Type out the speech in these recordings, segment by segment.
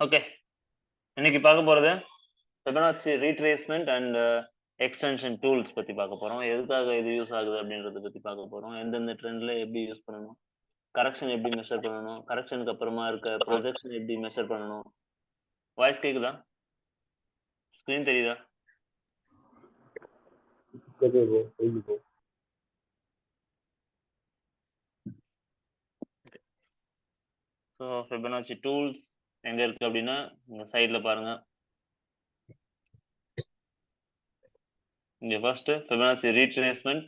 Okay. இன்னைக்கு பார்க்க போறது ஃபிபனாச்சி ரீட்ரேஸ்மென்ட் அண்ட் எக்ஸ்டென்ஷன் டூல்ஸ் பத்தி பார்க்க போறோம். எதுக்காக இது யூஸ் ஆகுது அப்படின்றத பத்தி பார்க்க போறோம். எந்தெந்த ட்ரெண்ட்ல எப்படி யூஸ் பண்ணணும், கரெக்ஷன் எப்படி மெஷர் பண்ணணும், கரெக்ஷனுக்கு அப்புறமா இருக்க ப்ரொஜெக்ஷன் எப்படி மெஷர் பண்ணணும். வாய்ஸ் கேக்குதா? ஸ்கிரீன் தெரியுதா? ஸோ ஃபிபனாச்சி டூல்ஸ் எங்க இருக்கு அப்படின்னா இந்த சைட்ல பாருங்க. இங்க first Fibonacci retracement,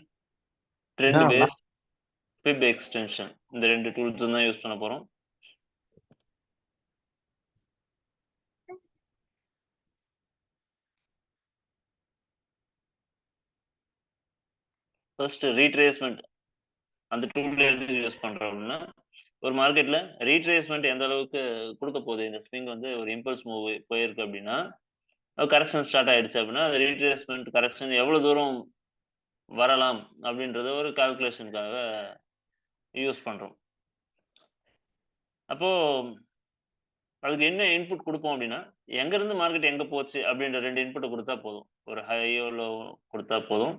trend based, Fib extension, இந்த ரெண்டு டூல்ஸ் தான் யூஸ் பண்ண போறோம். ஃபர்ஸ்ட் ரீட்ரேஸ்மென்ட் அந்த டூல்ல எது யூஸ் பண்றோம் அப்படின்னா, ஒரு மார்க்கெட்ல ரீட்ரேஸ்மெண்ட் எந்த அளவுக்கு கொடுக்க போகுது, இந்த ஸ்விங் வந்து ஒரு இம்பல்ஸ் மூவ் போயிருக்கு அப்படின்னா, கரெக்ஷன் ஸ்டார்ட் ஆயிடுச்சு அப்படின்னா அது ரீட்ரேஸ்மெண்ட் கரெக்ஷன் எவ்வளவு தூரம் வரலாம் அப்படின்றத ஒரு கால்குலேஷனுக்காக யூஸ் பண்றோம். அப்போ அதுக்கு என்ன இன்புட் கொடுப்போம் அப்படின்னா, எங்க இருந்து மார்க்கெட் எங்க போச்சு அப்படின்ற ரெண்டு இன்புட் கொடுத்தா போதும். ஒரு ஹையோ லோ கொடுத்தா போதும்.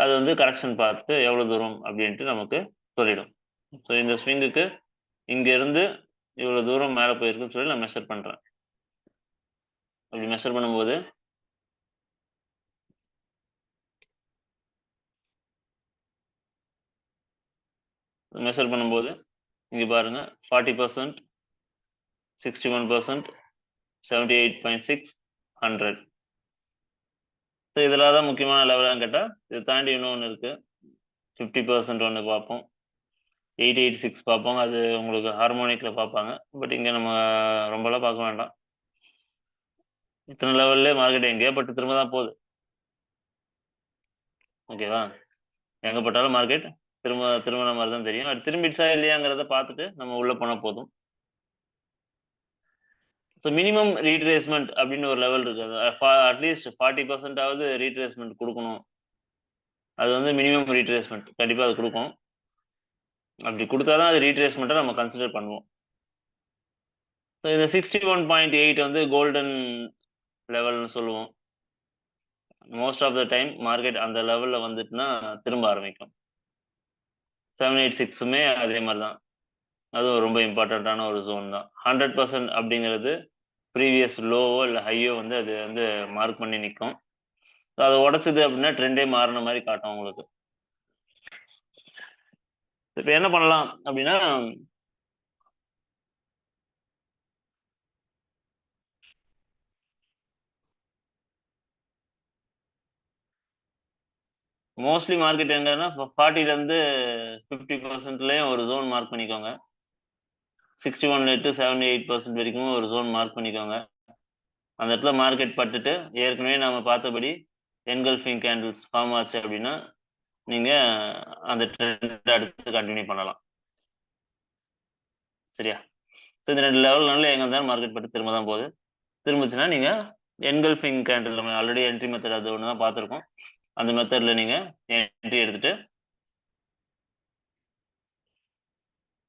அது வந்து கரெக்ஷன் பார்த்து எவ்வளவு தூரம் அப்படின்ட்டு நமக்கு சொல்லிடும். ஸோ இந்த ஸ்விங்குக்கு இங்க இருந்து இவ்வளவு தூரம் மேல போயிருக்குன்னு சொல்லி நான் மெஷர் பண்றேன். அப்படி மெஷர் பண்ணும்போது இங்க பாருங்க 40%, 61%, 78.6, 100. ஸோ இதில் தான் முக்கியமான லெவலான்னு கேட்டால் இதை தாண்டி இன்னொன்று இருக்கு. 50% ஒன்று பார்ப்போம், 886 பார்ப்போம். அது உங்களுக்கு ஹார்மோனிக்கில் பார்ப்பாங்க. பட் இங்கே நம்ம ரொம்பலாம் பார்க்க வேண்டாம். இத்தனை லெவல்லே மார்க்கெட் எங்கேயோ பட்டு திரும்ப தான் போகுது. ஓகேவா? எங்க பட்டாலும் மார்க்கெட் திரும்பின மாதிரி தான் தெரியும். அது திரும்பிடுச்சா இல்லையாங்கிறத பார்த்துட்டு நம்ம உள்ள போனா போதும். ஸோ மினிமம் ரீட்ரேஸ்மெண்ட் அப்படின்னு ஒரு லெவல் இருக்கு. அட்லீஸ்ட் 40%ஆவது ரீட்ரேஸ்மெண்ட் கொடுக்கணும். அது வந்து மினிமம் ரீட்ரேஸ்மெண்ட் கண்டிப்பாக அது கொடுக்கும். அப்படி கொடுத்தாதான் அது ரீட்ரேஸ்மெண்ட்டை நம்ம கன்சிடர் பண்ணுவோம். ஸோ இந்த 61.8 வந்து கோல்டன் லெவல்னு சொல்லுவோம். Most of the time market அந்த லெவலில் வந்துட்டுனா திரும்ப ஆரம்பிக்கும். 786மே அதே மாதிரி தான். அதுவும் ரொம்ப இம்பார்ட்டண்ட்டான ஒரு ஜோன் தான். 100% அப்படிங்கிறது ப்ரீவியஸ் லோவோ இல்லை ஹையோ வந்து அது வந்து மார்க் பண்ணி நிற்கும். ஸோ அதை உடச்சிது அப்படின்னா ட்ரெண்டே மாறின மாதிரி காட்டும் உங்களுக்கு. இப்போ என்ன பண்ணலாம் அப்படின்னா, மோஸ்ட்லி மார்க்கெட் எங்கன்னா 40லேருந்து 50%லேயும் ஒரு ஜோன் மார்க் பண்ணிக்கோங்க. 61 to 78% வரைக்கும் ஒரு ஜோன் மார்க் பண்ணிக்கோங்க. அந்த இடத்துல மார்க்கெட் பட்டுட்டு ஏற்கனவே நம்ம பார்த்தபடி என்கல்ஃபிங் கேண்டில்ஸ் ஃபார்ம் ஆச்சு அப்படின்னா நீங்கள் அந்த ட்ரெண்ட் அடுத்து கண்டினியூ பண்ணலாம். சரியா? ஸோ இந்த ரெண்டு லெவல்னால எங்கே இருந்தாலும் மார்க்கெட் பட்டு திரும்ப தான் போகுது. திரும்பிச்சுன்னா நீங்கள் என்கல்ஃபிங் கேண்டில் நம்ம ஆல்ரெடி என்ட்ரி மெத்தட் அது ஒன்று தான் பார்த்துருக்கோம். அந்த மெத்தடில் நீங்கள் என்ட்ரி எடுத்துட்டு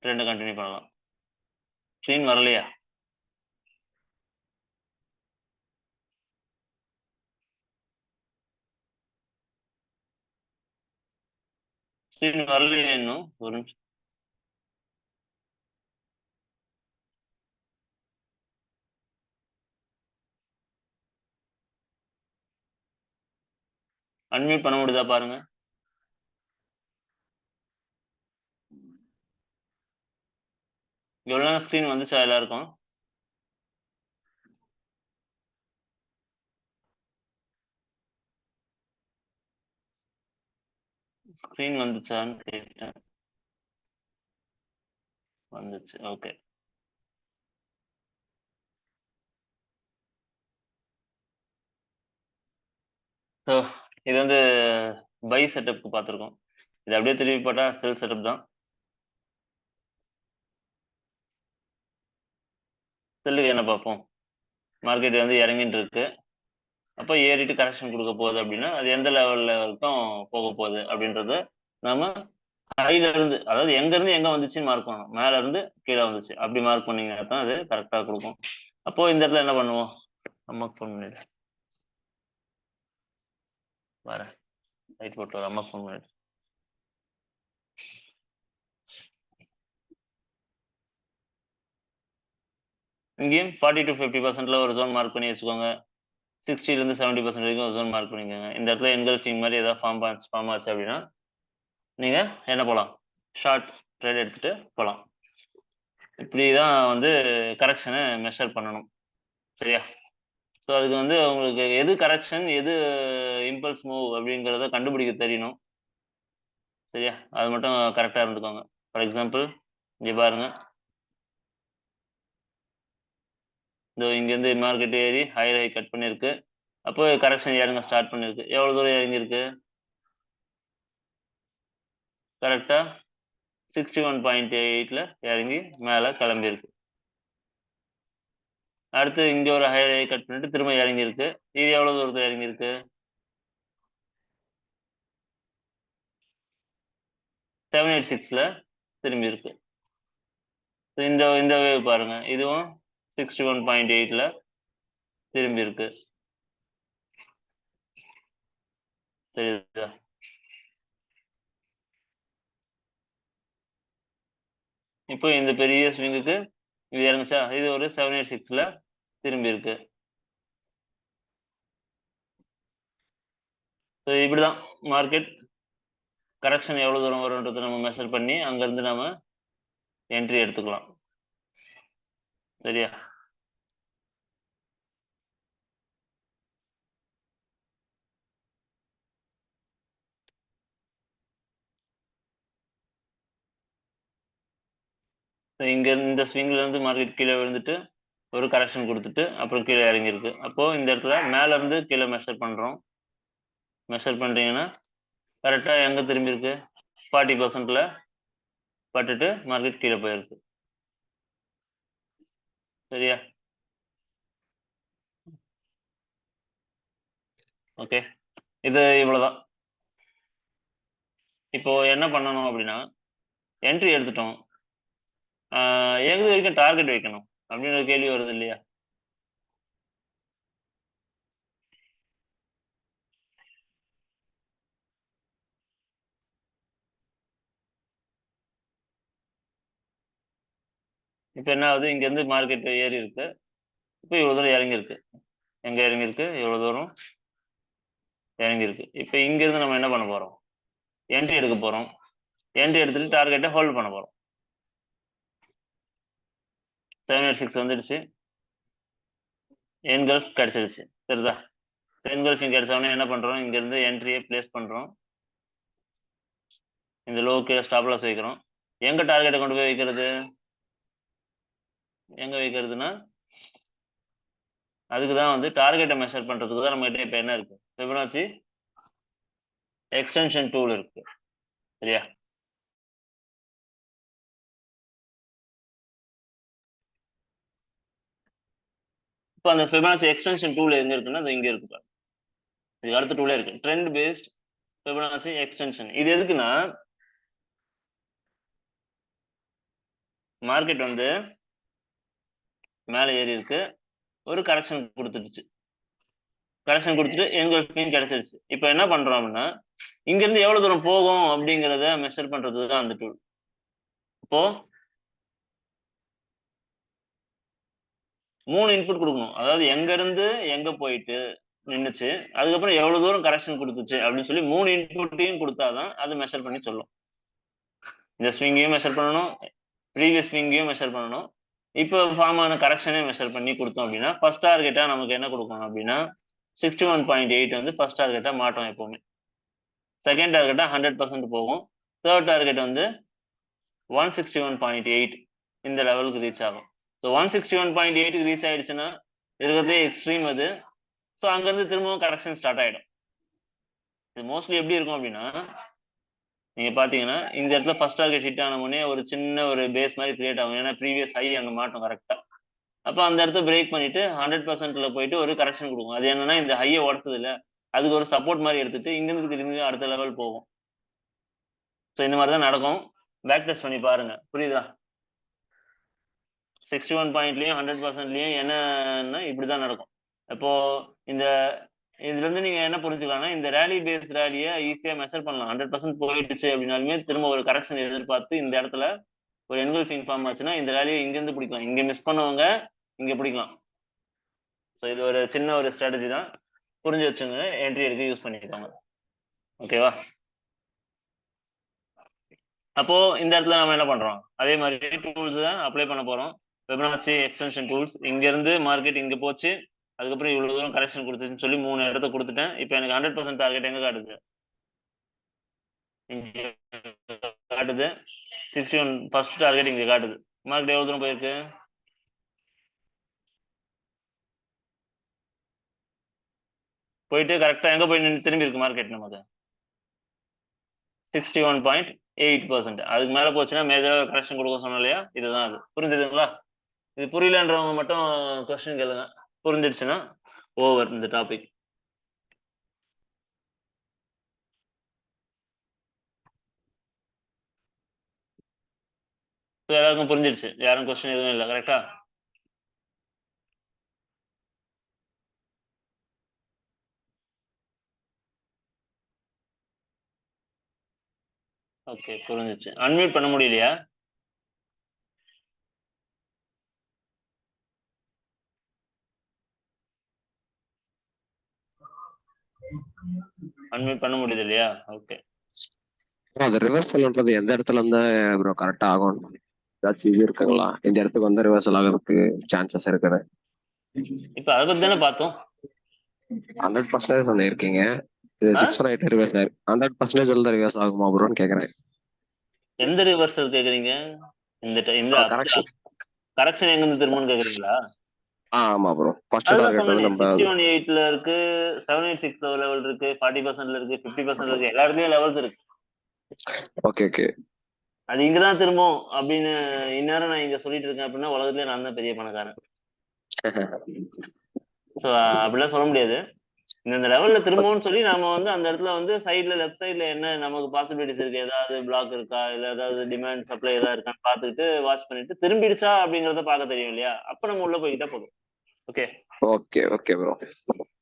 ட்ரெண்டை கண்டினியூ பண்ணலாம். ஸ்க்ரீன் வரலையா? ஸ்க்ரீன் வரலையா இன்னும்? ஒரு நிமிஷம். அன்மியூட் பண்ண முடியுதா பாருங்க. எவ்வளோ நேரம் ஸ்க்ரீன் வந்துச்சா எல்லாருக்கும்? ஸ்க்ரீன் வந்துச்சான்னு கேட்டேன். வந்துச்சு. ஓகே. ஸோ இது வந்து பை செட்டப்க்கு பார்த்துருக்கோம். இது அப்படியே திருப்பி போட்டால் செல் செட்டப் தான். செல்லுக்கு என்ன பார்ப்போம்? மார்க்கெட் வந்து இறங்கிட்டு இருக்கு. அப்போ ஏறிட்டு கரெக்ஷன் கொடுக்க போகுது அப்படின்னா அது எந்த லெவலில் வரைக்கும் போக போகுது அப்படின்றது நம்ம ஹைல இருந்து, அதாவது எங்க இருந்து எங்க வந்துச்சுன்னு மார்க் பண்ணணும். மேல இருந்து கீழே வந்துச்சு அப்படி மார்க் பண்ணீங்கன்னா தான் அது கரெக்டாக கொடுக்கும். அப்போ இந்த இடத்துல என்ன பண்ணுவோம்? அம்மாக்கு ஃபோன் பண்ணிடு. வரேன், ரைட் போட்டு வர. அம்மாக்கு ஃபோன் பண்ணிடு. இங்கேயும் 40 to 50% ஒரு ஜோன் மார்க் பண்ணி வச்சுக்கோங்க. 60 to 70% வரைக்கும் ஒரு ஜோன் மார்க் பண்ணிக்கோங்க. இந்த இடத்துல என்கல்ஃபிங் மாதிரி ஏதாவது ஃபார்ம் ஆச்சு அப்படின்னா நீங்க என்ன போகலாம், ஷார்ட் ட்ரேட் எடுத்துட்டு போகலாம். இப்படிதான் வந்து கரெக்ஷனை மெஷர் பண்ணணும். சரியா? ஸோ அதுக்கு வந்து உங்களுக்கு எது கரெக்ஷன் எது இம்பல்ஸ் மூவ் அப்படிங்கிறத கண்டுபிடிக்க தெரியணும். சரியா? அது மட்டும் கரெக்டாக இருந்துக்கோங்க. ஃபார் எக்ஸாம்பிள் இங்கே பாருங்க, இந்த இங்கேருந்து மார்க்கெட் ஏறி ஹை கட் பண்ணியிருக்கு. அப்போ கரெக்ஷன் இறங்க ஸ்டார்ட் பண்ணியிருக்கு. எவ்வளோ தூரம் இறங்கியிருக்கு? கரெக்டாக 61.8 இறங்கி மேலே கிளம்பியிருக்கு. அடுத்து இங்கே ஒரு ஹை கட் பண்ணிட்டு திரும்ப இறங்கியிருக்கு. இது எவ்வளோ தூரத்தில் இறங்கியிருக்கு? 786 திரும்பி இருக்கு. இந்த இந்த வேவ் பாருங்க, இதுவும் 61.8 திரும்பி இருக்கு. தெரியுதா? இப்போ இந்த பெரிய ஸ்விங்குக்கு இது இறங்குச்சா, இது ஒரு 786 திரும்பி இருக்கு. ஸோ இப்படிதான் மார்க்கெட் கரெக்ஷன் எவ்வளவு தூரம் வரும்ன்றதை நம்ம மெஷர் பண்ணி அங்கிருந்து நாம என்ட்ரி எடுத்துக்கலாம். சரியா? இங்க இந்த ஸ்விங்ல இருந்து மார்க்கெட் கீழே விழுந்துட்டு ஒரு கரெக்ஷன் கொடுத்துட்டு அப்புறம் கீழே இறங்கியிருக்கு. அப்போ இந்த இடத்துல மேல இருந்து கீழே மெஷர் பண்றோம். மெஷர் பண்றீங்கன்னா கரெக்டா எங்க திரும்பி இருக்கு? 40% பட்டுட்டு மார்க்கெட் கீழே போயிருக்கு. சரியா? ஓகே, இது இவ்வளவுதான். இப்போ என்ன பண்ணணும் அப்படின்னா, என்ட்ரி எடுத்துட்டோம், எங்க வரைக்கும் டார்கெட் வைக்கணும் அப்படின்னு ஒரு கேள்வி வருது இல்லையா? இப்போ என்ன ஆகுது, இங்க இருந்து மார்க்கெட் ஏறி இருக்கு. இப்போ இவ்வளவு தூரம் இறங்கி இருக்கு. எங்க இறங்கி இருக்கு? இவ்வளவு தூரம் இறங்கி இருக்கு. இப்போ இங்க இருந்து நம்ம என்ன பண்ண போறோம்? என்ட்ரி எடுக்க போறோம். என்ட்ரி எடுத்துட்டு டார்கெட்டை ஹோல்ட் பண்ண போறோம். 786 வந்துடுச்சு, என்கல்ஃப் கிடைச்சிடுச்சு. சரிதா? என்கல்ஃபிங் கிடைச்சவொடனே என்ன பண்றோம்? இங்க இருந்து என்ட்ரியை பிளேஸ் பண்றோம். இந்த லோ கீழே ஸ்டாப் லாஸ் வைக்கிறோம். எங்க டார்கெட்டை கொண்டு போய் வைக்கிறது? எங்க வைக்கிறதுனா அதுக்கு தான் வந்து டார்கெட்டை மெஷர் பண்றதுக்கு தான் நம்ம கிட்ட இப்போ என்ன இருக்கு? ஃபிபனாச்சி எக்ஸ்டென்ஷன் டூல் இருக்கு. சரியா? இப்போ அந்த ஃபிபனாச்சி எக்ஸ்டென்ஷன் டூல் எங்க இருக்குன்னா அது இங்க இருக்கு பாருங்க. இது அடுத்த டூலே இருக்கு, ட்ரெண்ட் பேஸ்ட் ஃபிபனாச்சி எக்ஸ்டென்ஷன். இது எதுக்குன்னா மார்க்கெட் வந்து மேலே ஏறி இருக்கு, ஒரு கரெக்ஷன் கொடுத்துடுச்சு. கரெக்ஷன் கொடுத்துட்டு என்கல்ஃபிங் கிடைச்சிருச்சு. இப்போ என்ன பண்றோம் அப்படின்னா, இங்க இருந்து எவ்வளவு தூரம் போகும் அப்படிங்கிறத மெஷர் பண்றது தான் அந்த டூல். இப்போ 3 இன்புட் கொடுக்கணும். அதாவது எங்க இருந்து எங்க போயிட்டு நின்னுச்சு, அதுக்கப்புறம் எவ்வளவு தூரம் கரெக்ஷன் கொடுத்துச்சு அப்படின்னு சொல்லி 3 இன்புட்டையும் கொடுத்தாதான் அது மெஷர் பண்ணி சொல்லும். இந்த ஸ்விங்கையும் மெஷர் பண்ணணும், ப்ரீவியஸ் ஸ்விங்கையும் மெஷர் பண்ணணும், இப்போ ஃபார்ம் ஆன கரெக்ஷனையும் மெஷர் பண்ணி கொடுத்தோம் அப்படின்னா ஃபர்ஸ்ட் டார்கெட்டா நமக்கு என்ன கொடுக்கணும் அப்படின்னா 61.8 வந்து ஃபர்ஸ்ட் டார்கெட்டா மாட்டோம் எப்பவுமே. செகண்ட் டார்கெட்டா 100% போகும். தேர்ட் டார்கெட் வந்து 161.8 இந்த லெவலுக்கு ரீச் ஆகும். ஸோ 161.8க்கு ரீச் ஆயிடுச்சுன்னா இருக்கிறதே எக்ஸ்ட்ரீம் அது. ஸோ அங்கேருந்து திரும்பவும் கரெக்ஷன் ஸ்டார்ட் ஆகிடும். இது மோஸ்ட்லி எப்படி இருக்கும் அப்படின்னா, நீங்கள் பார்த்தீங்கன்னா இந்த இடத்துல ஃபர்ஸ்ட் டார்கெட் ஹிட் ஆன உடனே ஒரு சின்ன ஒரு பேஸ் மாதிரி கிரியேட் ஆகும். ஏன்னா ப்ரீவியஸ் ஹை அங்கே மாட்டோம் கரெக்டாக. அப்போ அந்த இடத்த பிரேக் பண்ணிட்டு 100%ல போயிட்டு ஒரு கரெக்ஷன் கொடுக்கும். அது என்னன்னா இந்த ஹையை உடச்சது இல்லை, அதுக்கு ஒரு சப்போர்ட் மாதிரி எடுத்துட்டு இங்கிருந்து திரும்பி அடுத்த லெவல் போகும். ஸோ இந்த மாதிரி தான் நடக்கும். பேக் டெஸ்ட் பண்ணி பாருங்க, புரியுதா? 61 பாயிண்ட்லயும் 100%லயும் என்னன்னா இப்படிதான் நடக்கும். அப்போ இந்த இதுல இருந்து நீங்க என்ன புரிஞ்சுக்கலாம்னா, இந்த ரேலி பேஸ்ட் ரேலியை ஈஸியா மெஷர் பண்ணலாம். 100% போயிடுச்சு அப்படின்னாலுமே திரும்ப ஒரு கரெக்ஷன் எதிர்பார்த்து இந்த இடத்துல ஒரு என்கல்ஃபிங் ஃபார்ம் ஆச்சுன்னா இந்த ரேலியை இங்க இருந்து பிடிக்கலாம். இங்க மிஸ் பண்ணவங்க இங்க பிடிக்கலாம். ஸோ இது ஒரு சின்ன ஒரு ஸ்ட்ராட்டஜி தான், புரிஞ்சு வச்சுங்க. என்ட்ரி எடுக்க யூஸ் பண்ணிக்கோங்க. ஓகேவா? அப்போ இந்த இடத்துல நம்ம என்ன பண்றோம், அதே மாதிரி டூல்ஸ் தான் அப்ளை பண்ண போறோம். வெபனாச்சி எக்ஸ்டென்ஷன் டூல்ஸ், இங்க இருந்து மார்க்கெட் இங்க போச்சு, அதுக்கப்புறம் இவ்வளவு தூரம் கரெக்ஷன் கொடுத்துச்சுன்னு சொல்லி 3 இடத்த கொடுத்துட்டேன். இப்போ எனக்கு 100% டார்கெட் எங்க காட்டுது, இங்க காட்டுது. 61 ஃபர்ஸ்ட் டார்கெட் இங்க காட்டுது. மார்க்கெட் எவ்வளவு தூரம் போயிருக்கு, போயிட்டு கரெக்டா எங்க போய் நின்று திரும்பி இருக்கு மார்க்கெட் நமக்கு 61.8%. அதுக்கு மேல போச்சுன்னா மேஜரா கரெக்ஷன் கொடுக்க சொன்னோம் இல்லையா, இதுதான் அது. புரிஞ்சுதுங்களா? இது புரியலன்றவங்க மட்டும் கொஸ்டின் கேளுங்க. புரிஞ்சிடுச்சுன்னா ஓவர் இந்த டாபிக். எல்லாருக்கும் புரிஞ்சிடுச்சு, யாரும் கொஸ்டின் எதுவும் இல்லை. கரெக்டா? ஓகே, புரிஞ்சிச்சு. அன்மியூட் பண்ண முடியலையா? அன்மியூட் பண்ண முடியுது இல்லையா? ஓகே. அது ரிவர்சல்ன்றது எந்த இடத்துல இருந்தா ப்ரோ கரெக்டா ஆகும்? ஏதாச்சும் இது இருக்குங்களா இந்த இடத்துக்கு வந்து ரிவர்சல் ஆகிறதுக்கு சான்சஸ் இருக்குது? இப்ப அதை பத்தி தானே பார்த்தோம். 100% சொல்லியிருக்கீங்க. இது 618 ரிவர்ஸ் 100% தான் ரிவர்ஸ் ஆகுமா ப்ரோன்னு கேக்குறேன். எந்த ரிவர்சல் கேக்குறீங்க? இந்த கரெக்ஷன் கரெக்ஷன் எங்க இருந்து திரும்பன்னு கேக்குறீங்களா? ஆமா ப்ரோ. ஃபர்ஸ்ட் டார்கெட் வந்து நம்ம 61.8ல இருக்கு, 786 லெவல் இருக்கு, 40%ல இருக்கு, 50% இருக்கு, எல்லா இடத்துலயும் லெவல்ஸ் இருக்கு. Okay okay. அது இங்கதான் திரும்பும் அப்படின்னு இந்நேரம் நான் இங்க சொல்லிட்டு இருக்கேன் அப்படின்னா உலகத்திலே நான் தான் பெரிய பணக்காரன். ஸோ அப்படிலாம் சொல்ல முடியாது. இந்த லெவல்ல திரும்பவும்னு சொல்லி நாம வந்து அந்த இடத்துல வந்து சைட்ல லெஃப்ட் சைட்ல என்ன நமக்கு பாசிபிலிட்டிஸ் இருக்கு, ஏதாவது பிளாக் இருக்கா, இல்ல ஏதாவது டிமாண்ட் சப்ளை ஏதாவது இருக்கான்னு பார்த்துட்டு வாட்ச் பண்ணிட்டு திரும்பிடுச்சா அப்படிங்கறத பார்க்க தெரியும் இல்லையா, அப்ப நம்ம உள்ள போய்கிட்டா போதும். Okay okay okay bro.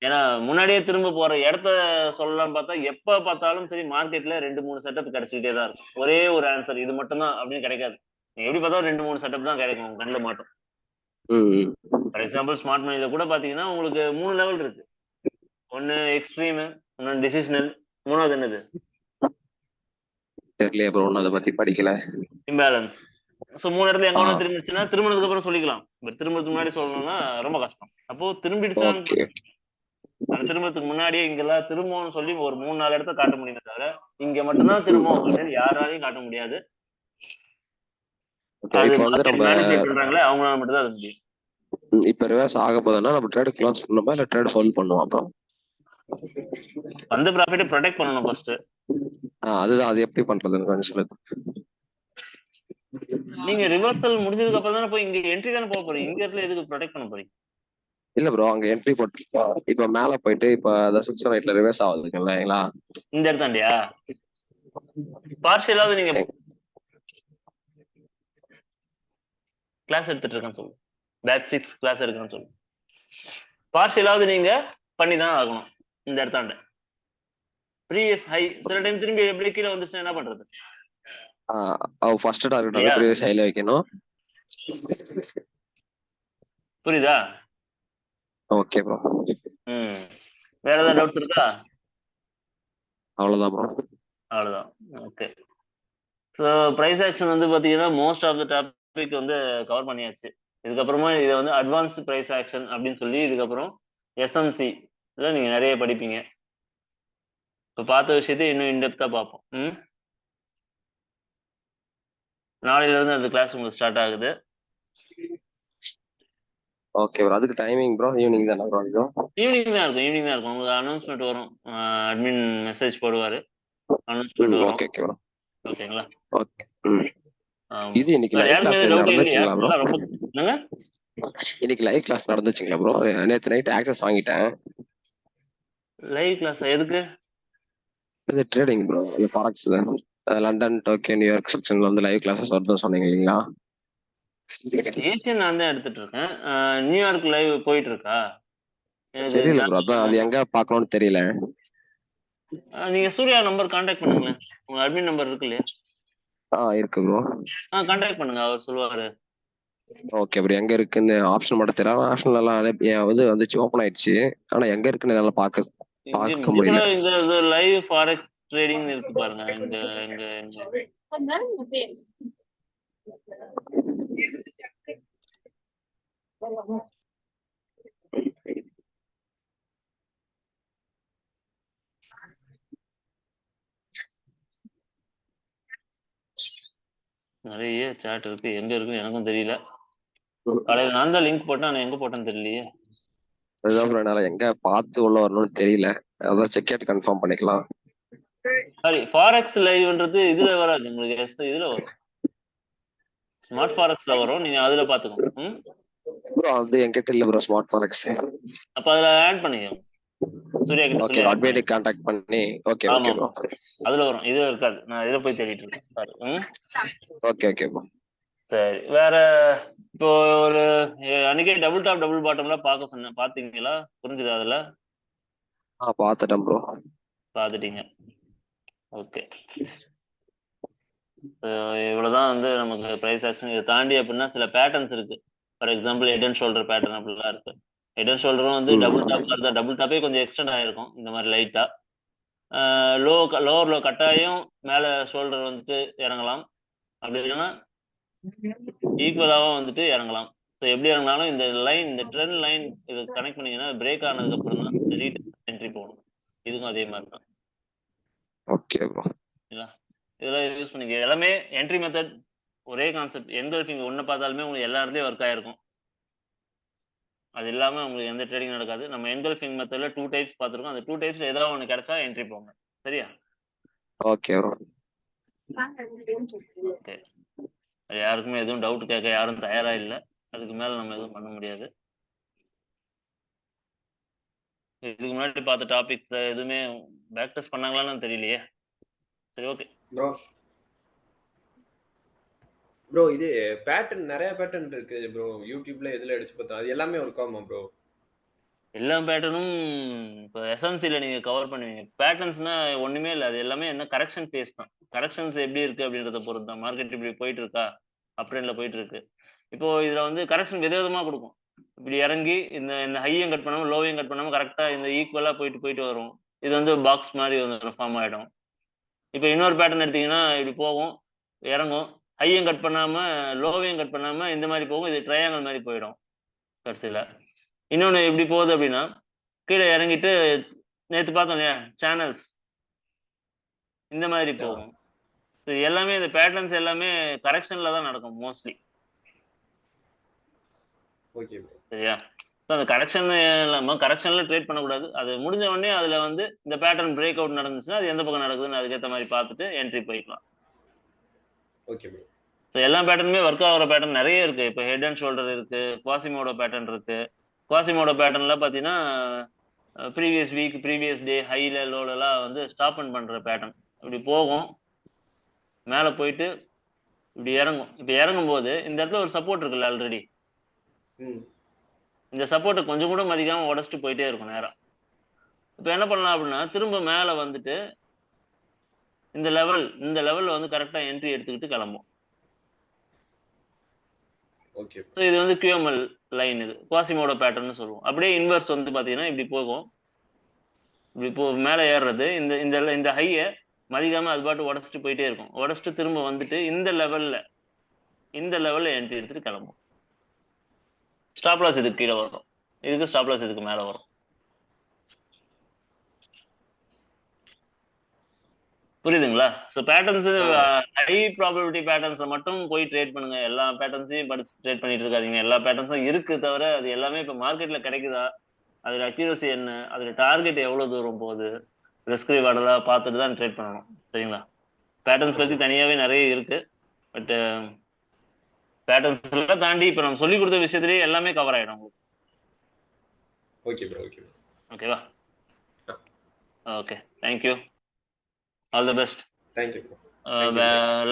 ஏன்னா முன்னாடியே திரும்ப போற இடத்த சொல்லலாம் பார்த்தா எப்ப பார்த்தாலும் சரி மார்க்கெட்ல 2-3 செட்டப் கிடைச்சிக்கிட்டே தான் இருக்கும். ஒரே ஒரு ஆன்சர் இது மட்டும் தான் அப்படின்னு கிடைக்காது. எப்படி பார்த்தாலும் 2-3 செட்டப் தான் கிடைக்கும், கண்ணில் மாட்டோம். ஃபார் எக்ஸாம்பிள் ஸ்மார்ட் மணில கூட பாத்தீங்கன்னா உங்களுக்கு 3 லெவல் இருக்கு. ஒன்னு எக்ஸ்ட்ரீம், இன்னொன்னு டிசிஷனல், மூணாவது என்னது தெரியலையே ப்ரோ, அதை பத்தி படிக்கல. இம்பேலன்ஸ். ஸோ 3 இடத்துல எங்க வேணா திரும்பிடுச்சுன்னா திரும்பினதுக்கு அப்புறம் சொல்லிக்கலாம். பட் திரும்பறதுக்கு முன்னாடி சொல்லணும்னா ரொம்ப கஷ்டம். அப்போ திரும்பிடுச்சான்னு அந்த திரும்பறதுக்கு முன்னாடியே இங்கெல்லாம் திரும்பணும்னு சொல்லி ஒரு 3-4 இடத்த காட்ட முடியுமே தவிர இங்க மட்டும்தான் திரும்பவும் அப்படின்னு யாராலையும் காட்ட முடியாது. அது மேனிபுலேட் பண்றாங்களே அவங்களால மட்டும் தான் அது முடியும். இப்ப ரிவர்ஸ் ஆக போதுன்னா நம்ம ட்ரேட் க்ளோஸ் பண்ணணுமா இல்ல ட்ரேட் ஹோல்ட் பண்ணுவோம்? அப்புறம் வந்த ப்ராஃபிட்டை ப்ரொடெக்ட் பண்ணணும் ஃபர்ஸ்ட். அதுதான், அது எப்படி பண்றதுன்னு கொஞ்சம் சொல்லுங்க. நீங்க ரிவர்சல் முடிஞ்சதுக்கு அப்புறம் தானே போய் இங்க என்ட்ரி தானே போக போறீங்க. இங்க இடத்துல எதுக்கு ப்ரொடெக்ட் பண்ண போறீங்க? இல்ல ப்ரோ, அங்க என்ட்ரி போட்டு இப்ப மேல போயிட்டு இப்ப 618ல ரிவர்ஸ் ஆகுது இல்லைங்களா, இந்த இடத்தாண்டியா பார்ஷியலாவது நீங்க கிளாஸ் எடுத்துட்டு இருக்கேன்னு சொல்லு, பேக் 6 கிளாஸ் எடுக்கணும்னு சொல்லு, பார்ஷியலாவது நீங்க பண்ணிதான் ஆகணும். இந்த இடத்தாண்ட ப்ரீவியஸ் ஹை சில டைம் திரும்பி எப்படி கீழே வந்துச்சுன்னா என்ன பண்றது? ஃபர்ஸ்ட் டார்கெட் வந்து ப்ரீவியஸ் ஹைல வைக்கணும். புரியுதா? Okay bro. வேற ஏதாவது டவுட்ஸ் இருக்கா? அவ்வளவுதான் ப்ரோ. அவ்வளவுதான். ஓகே. ஸோ ப்ரைஸ் ஆக்ஷன் வந்து பாத்தீங்கன்னா மோஸ்ட் ஆஃப் த டாபிக் வந்து கவர் பண்ணியாச்சு. இதுக்கப்புறமா இதை வந்து அட்வான்ஸ்டு ப்ரைஸ் ஆக்ஷன் அப்படின்னு சொல்லி இதுக்கப்புறம் எஸ்எம்சி இதில் நீங்க நிறைய படிப்பீங்க. இப்போ பார்த்த விஷயத்தை இன்னும் இன்டெப்தா பார்ப்போம். நாளையில இருந்து அந்த கிளாஸ் உங்களுக்கு ஸ்டார்ட் ஆகுது. Okay bro. அதுக்கு டைமிங் ப்ரோ ஈவினிங் தான ப்ரோ? ஈவினிங் தான் இருக்கும். உங்களுக்கு அனௌன்ஸ்மெண்ட் வரும், அட்மின் மெசேஜ் போடுவாரு, அனௌன்ஸ்மெண்ட் வரும். Okay bro. ஓகேங்களா? ஓகே. இது இன்னைக்கு லைவ் கிளாஸ் நடந்துச்சுங்களா ப்ரோ? என்னங்க இன்னைக்கு லைவ் கிளாஸ் நடந்துச்சுங்களா ப்ரோ? நேத்து நைட் ஆக்சஸ் வாங்கிட்டேன். லைவ் கிளாஸ் எதுக்கு? இது trading bro, forex London Tokyo New York செக்ஷன்ல வந்து லைவ் கிளாஸஸ் வருதுன்னு சொன்னீங்க இல்லைங்களா? ஏசியன் நான் தான் எடுத்துட்டு இருக்கேன். நியூயார்க் லைவ் போயிட்டு இருக்கா? எனக்கு தெரியல ப்ரோ, அதான் அது எங்க பார்க்கணும்னு தெரியல. நீங்க சூர்யா நம்பர் கான்டாக்ட் பண்ணுங்களேன். உங்க அட்மின் நம்பர் இருக்கு இல்லையா? இருக்கு ப்ரோ. கான்டாக்ட் பண்ணுங்க, அவர் சொல்லுவாரு. ஓகே ப்ரோ, எங்க இருக்குன்னு ஆப்ஷன் மட்டும் தெரியல. ஆப்ஷன் எல்லாம் என் இது வந்துச்சு, ஓப்பன் ஆயிடுச்சு. ஆனா எங்க இருக்குன்னு என்னால பார்க்க இது கூட முடியல. இந்த லைவ் ஃபாரெக்ஸ் ட்ரேடிங் இருக்கு பாருங்க. இங்க இங்க நிறைய சாட் இருக்கு. எங்க இருக்குன்னு எனக்கும் தெரியல. காலையில நான் தான் லிங்க் போட்டேன், ஆனா எங்க போட்டேன்னு தெரியலையே. அதுதான் ப்ரோ, என்னால எங்க பார்த்து உள்ள வரணும்னு தெரியல. அதான் செக் கேட்டு கன்ஃபார்ம் பண்ணிக்கலாம். சாரி, ஃபாரெக்ஸ் லைவ்ன்றது இதுல வராது உங்களுக்கு, இதுல வரும். ஸ்மார்ட் ஃபாரெக்ஸ்ல வரும், நீங்க அதுல பாத்துக்கோங்க. ப்ரோ அது என்கிட்ட இல்ல ப்ரோ, ஸ்மார்ட் ஃபாரெக்ஸ். அப்ப அதுல ஆட் பண்ணிக்கோங்க. சூர்யா கிட்ட ஓகே, சொல்லி ஆட் அட்மினை பண்ணிக்கோங்க. கான்டாக்ட் பண்ணி. ஓகே ஆமா ஓகே ப்ரோ. அதுல வரும், இதுல இருக்காது. நான் இதுல போய் தேடிட்டு இருக்கேன். சாரி. Okay okay bro. சரி, வேற இப்போ ஒரு அன்னைக்கே டபுள் டாப் டபுள் பாட்டம்ல பார்க்க சொன்னேன், பாத்தீங்களா? புரிஞ்சுதா அதுல? பார்த்துட்டேன் ப்ரோ. பாத்துட்டீங்க, ஓகே. இவ்வளவுதான் வந்து நமக்கு பிரைஸ் ஆக்ஷன். இதை தாண்டி அப்படின்னா சில பேட்டர்ன்ஸ் இருக்கு. For example head and shoulder pattern அப்படிலாம் இருக்கு. ஹெட் அண்ட் ஷோல்டரும் வந்து டபுள் டாப் தான், டபுள் டாப்பே கொஞ்சம் எக்ஸ்டெண்ட் ஆயிருக்கும் இந்த மாதிரி லைட்டா. லோவர் லோ கட்டாயம் மேல ஷோல்டர் வந்துட்டு இறங்கலாம், அப்படி இல்லைன்னா ஈக்குவலாகவும் வந்துட்டு இறங்கலாம். ஸோ எப்படி இறங்கினாலும் இந்த லைன், இந்த ட்ரெண்ட் லைன் இது கனெக்ட் பண்ணீங்கன்னா பிரேக் ஆனதுக்கு அப்புறம் தான் என்ட்ரி போகணும். இதுக்கும் அதே மாதிரி தான். Okay bro. இதெல்லாம் யூஸ் பண்ணிக்க. எல்லாமே என்ட்ரி மெத்தட் ஒரே கான்செப்ட். என்கல்ஃபிங் ஒன்று பார்த்தாலுமே உங்களுக்கு எல்லா இடத்துலையும் ஒர்க் ஆயிருக்கும். அது இல்லாமல் உங்களுக்கு எந்த ட்ரேடிங் நடக்காது. நம்ம என்கல்ஃபிங் மெத்தட்ல 2 டைப்ஸ் பார்த்துருக்கோம். அந்த 2 டைப்ஸ் ஏதாவது ஒன்று கிடைச்சா என்ட்ரி போங்க. சரியா? Okay bro. ஓகே, யாருக்குமே எதுவும் டவுட் கேட்க யாரும் தயாரா இல்லை. அதுக்கு மேல நம்ம எதுவும் பண்ண முடியாது. இதுக்கு முன்னாடி பார்த்த டாபிக்ஸ் எதுவுமே பேக் டெஸ்ட் பண்ணாங்களான்னு தெரியலையே. சரி, ஓகே ப்ரோ. இது பேட்டர்ன் நிறைய பேட்டர்ன் இருக்கு ப்ரோ. யூடியூப்ல எதுல அடிச்சு பார்த்தா அது எல்லாமே ஒர்க் ஆகுமா ப்ரோ? எல்லா பேட்டர்னும் இப்போ எஸ்எம்சில நீங்க கவர் பண்ணுவீங்க. பேட்டர்ன்ஸ்னா ஒண்ணுமே இல்லை, அது எல்லாமே என்ன கரெக்ஷன் பேஸ் தான். கரெக்ஷன்ஸ் எப்படி இருக்கு அப்படின்றத பொறுத்து தான். மார்க்கெட் இப்படி போயிட்டு இருக்கா, அப்ட்ரெண்ட்ல போயிட்டு இருக்கு. இப்போ இதுல வந்து கரெக்ஷன் விதவிதமா கொடுக்கும். இப்படி இறங்கி இந்த இந்த ஹையும் கட் பண்ணாம லோவையும் கட் பண்ணாம கரெக்டா இந்த ஈக்குவலா போயிட்டு போயிட்டு வரும். இது வந்து பாக்ஸ் மாதிரி வந்து ஃபார்ம் ஆயிடும். இப்போ இன்னொரு பேட்டர்ன் எடுத்தீங்கன்னா இப்படி போகும், இறங்கும், ஹையும் கட் பண்ணாம லோவையும் கட் பண்ணாம இந்த மாதிரி போகும். இது ட்ரையாங்கல் மாதிரி போயிடும் கடைசியில. இன்னொன்னு எப்படி போகுது அப்படின்னா கீழே இறங்கிட்டு நேற்று பார்த்தோம் இல்லையா சேனல்ஸ், இந்த மாதிரி போகும். எல்லாமே இந்த பேட்டர்ன்ஸ் எல்லாமே கரெக்ஷன்ல தான் நடக்கும் மோஸ்ட்லி. சரியா? ஸோ அந்த கரெக்ஷன் இல்லாம கரெக்ஷன்ல ட்ரேட் பண்ணக்கூடாது. அது முடிஞ்ச உடனே அதுல வந்து இந்த பேட்டர்ன் பிரேக் அவுட் நடந்துச்சுன்னா அது எந்த பக்கம் நடக்குதுன்னு அதுக்கேற்ற மாதிரி பார்த்துட்டு என்ட்ரி போய்க்கலாம். Okay bro. ஸோ எல்லா பேட்டர்னுமே ஒர்க் ஆகிற பேட்டர்ன் நிறைய இருக்கு. இப்போ ஹெட் அண்ட் ஷோல்டர் இருக்கு, குவாசிமோடோ பேட்டர்ன் இருக்கு. குவாசிமோடோ பேட்டர்ன்ல பார்த்தீங்கன்னா ப்ரீவியஸ் வீக் ப்ரீவியஸ் டே ஹைல லோலெல்லாம் வந்து ஸ்டாப் அண்ட் பண்ற பேட்டர்ன். இப்படி போகும், மேலே போயிட்டு இப்படி இறங்கும். இப்போ இறங்கும் போது இந்த இடத்துல ஒரு சப்போர்ட் இருக்குல்ல ஆல்ரெடி, இந்த சப்போர்ட்டை கொஞ்சம் கூட மதிக்காம உடச்சிட்டு போயிட்டே இருக்கும் நேரம். இப்போ என்ன பண்ணலாம் அப்படின்னா திரும்ப மேலே வந்துட்டு இந்த லெவல்ல வந்து கரெக்டாக என்ட்ரி எடுத்துக்கிட்டு கிளம்பும். ஸோ இது வந்து QML லைன், இது குவாசிமோடோ பேட்டர்ன்னு சொல்லுவோம். அப்படியே இன்வெர்ஸ் வந்து பார்த்தீங்கன்னா இப்படி போகும், இப்படி மேலே ஏறுறது, இந்த இந்த இந்த ஹையை மதிக்காம அது பாட்டு உடச்சிட்டு போயிட்டே இருக்கும். உடச்சிட்டு திரும்ப வந்துட்டு இந்த லெவல்ல என்ட்ரி எடுத்துட்டு கிளம்பும். ஸ்டாப் லாஸ் இதுக்கு கீழே வரும், இதுக்கு ஸ்டாப் லாஸ் இதுக்கு மேலே வரும். புரியுதுங்களா? ஸோ பேட்டர்ன்ஸ் ஹை ப்ராபபிலிட்டி பேட்டர்ன்ஸை மட்டும் போய் ட்ரேட் பண்ணுங்க. எல்லா பேட்டர்ன்ஸையும் படிச்சு ட்ரேட் பண்ணிட்டு இருக்காதீங்க. எல்லா பேட்டர்ன்ஸும் இருக்கு தவிர அது எல்லாமே இப்போ மார்க்கெட்ல கிடைக்குதா, அதுல அக்யூரசி என்ன, அதுல டார்கெட் எவ்வளவு தூரம் போகுது, ரிஸ்க் ரிவார்டா பார்த்துட்டு தான் ட்ரேட் பண்ணணும். சரிங்களா? பேட்டர்ன்ஸ் பத்தி தனியாவே நிறைய இருக்கு. பட் பேட்டர்ன்ஸ் எல்லாம் தாண்டி இப்போ நம்ம சொல்லி கொடுத்த விஷயத்திலேயே எல்லாமே கவர் ஆயிடும் உங்களுக்கு. Okay bro. Okay bro. ஓகேவா? Okay, thank you, all the best. Thank you bro.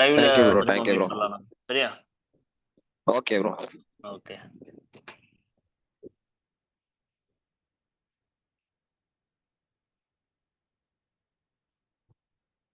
லைவ்ல தேங்க்யூ ப்ரோ. சரியா? Okay bro. ஓகே.